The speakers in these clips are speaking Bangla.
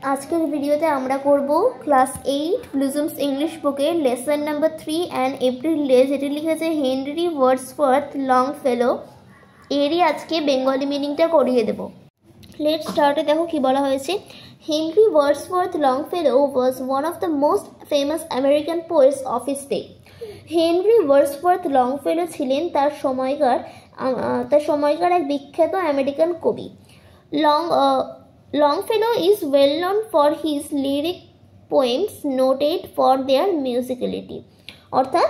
আজকের ভিডিওতে আমরা করব ক্লাস 8 ব্লুজমস ইংলিশ বুকের lesson number 3 and April day, যেটি লিখেছে হেনরি ওয়ার্ডসওয়ার্থ লংফেলো। এরই আজকে বেঙ্গলি মিনিংটা করিয়ে দেব। লেটস স্টার্টে দেখো কি বলা হয়েছে। Henry Wadsworth Longfellow was one of the most famous American poets of his day. Henry Wadsworth Longfellow ছিলেন তার সময়কার এক বিখ্যাত আমেরিকান কবি। Longfellow is well known for his lyric poems noted for their musicality. অর্থাৎ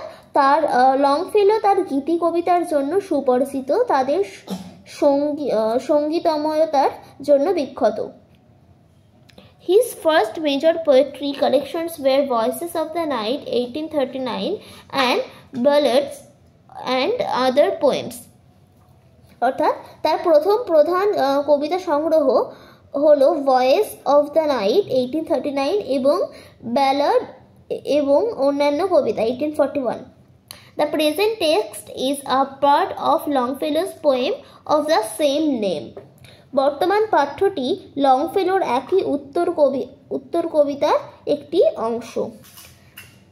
লংফেলো তার গীতি কবিতার জন্য সুপরিচিত, তাদের সঙ্গীতময়তার জন্য বিখ্যাত। His first major poetry collections were Voices of the Night 1839 and Ballads and Other Poems. অর্থাৎ তার প্রথম প্রধান কবিতা সংগ্রহ হলো ভয়েস অফ দ্য নাইট 1839 এবং ব্যালাড এবং অন্যান্য কবিতা 1841। The present text is a part of Longfellow's poem of the same name. বর্তমান পাঠ্যটি লংফেলোর একই উত্তর কবিতার একটি অংশ।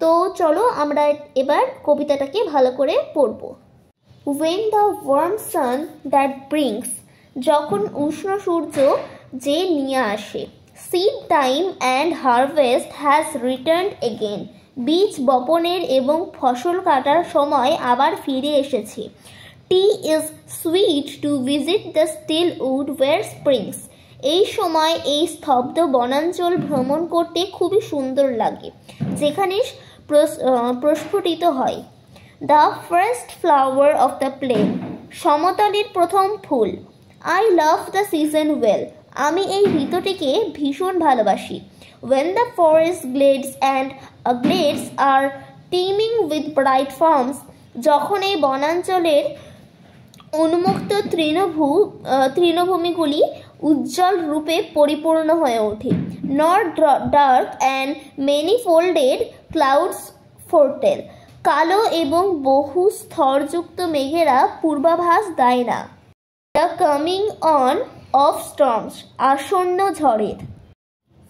তো চলো আমরা এবার কবিতাটাকে ভালো করে পড়ব। When the warm sun that brings, যখন উষ্ণ সূর্য যে নিয়ে আসে, seed time and harvest has returned again, বীজ বপনের এবং ফসল কাটার সময় আবার ফিরে এসেছে। Tea is sweet to visit the still wood where springs, এই সময় এই স্তব্ধ বনাঞ্চল ভ্রমণ করতে খুবই সুন্দর লাগে, যেখানে প্রস্ফুটিত হয়। The first flower of the plain, সমতলের প্রথম ফুল। I love the season well, আমি এই ঋতুটিকে ভীষণ ভালোবাসি। When the forest glades are teeming with bright farms, যখন এই বনাঞ্চলের উন্মুক্ত তৃণভূমিগুলি উজ্জ্বল রূপে পরিপূর্ণ হয়ে ওঠে। Nor dark and many-folded clouds foretell, কালো এবং বহু স্তরযুক্ত মেঘেরা পূর্বাভাস দেয় না। The coming on of storms, আসন্ন ঝড়ের।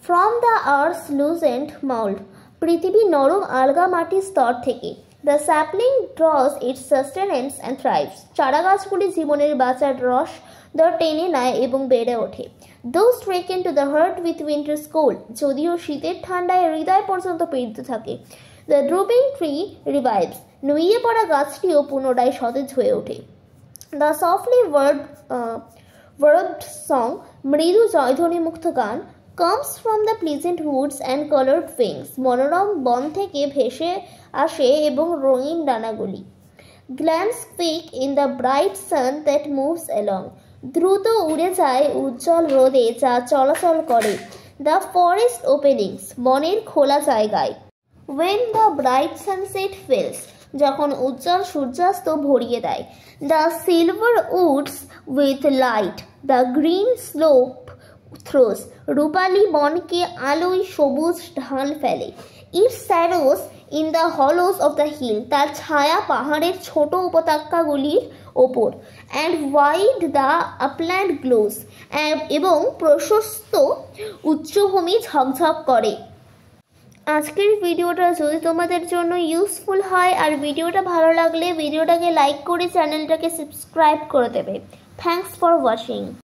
From the earth's loosened mold, পৃথিবী নরম আলগা মাটির স্তর থেকে। The sapling draws its sustenance and thrives, চারা গাছগুলি জীবনের বাঁচার রস টেনে নেয় এবং বেড়ে ওঠে। Though stricken to the heart with winter's cold, যদিও শীতের ঠান্ডায় হৃদয় পর্যন্ত পীড়িত থাকে। The drooping tree revives, নুইয়ে পড়া গাছটিও পুনরায় সতেজ হয়ে ওঠে। The softly verbed song, মৃদু জয়ধ্বনি মুক্ত গান, comes from the pleasant woods and colored wings, মনোরম বন থেকে ভেসে আসে এবং রঙিন ডানাগুলি। Glance quick in the bright sun that moves along, দ্রুত উড়ে যায় উজ্জ্বল রোদে যা চলাচল করে। The forest openings, বনের খোলা জায়গায়। When the bright sunset fills, যখন উজ্জ্বল সূর্যাস্ত ভরিয়ে দেয়। The silver woods with light, the green slope throws, রূপালী বনকে আলোয় সবুজ ঢাল ফেলে। It shadows in the hollows of the hill, তার ছায়া পাহাড়ের ছোট উপত্যকাগুলির ওপর। And wide the upland glows, এবং প্রশস্ত উচ্চভূমি ঝকঝক করে। আজকের ভিডিওটা যদি তোমাদের জন্য ইউজফুল হয় আর ভিডিওটা ভালো লাগলে ভিডিওটাকে লাইক করে চ্যানেলটাকে সাবস্ক্রাইব করে দেবে। Thanks for watching.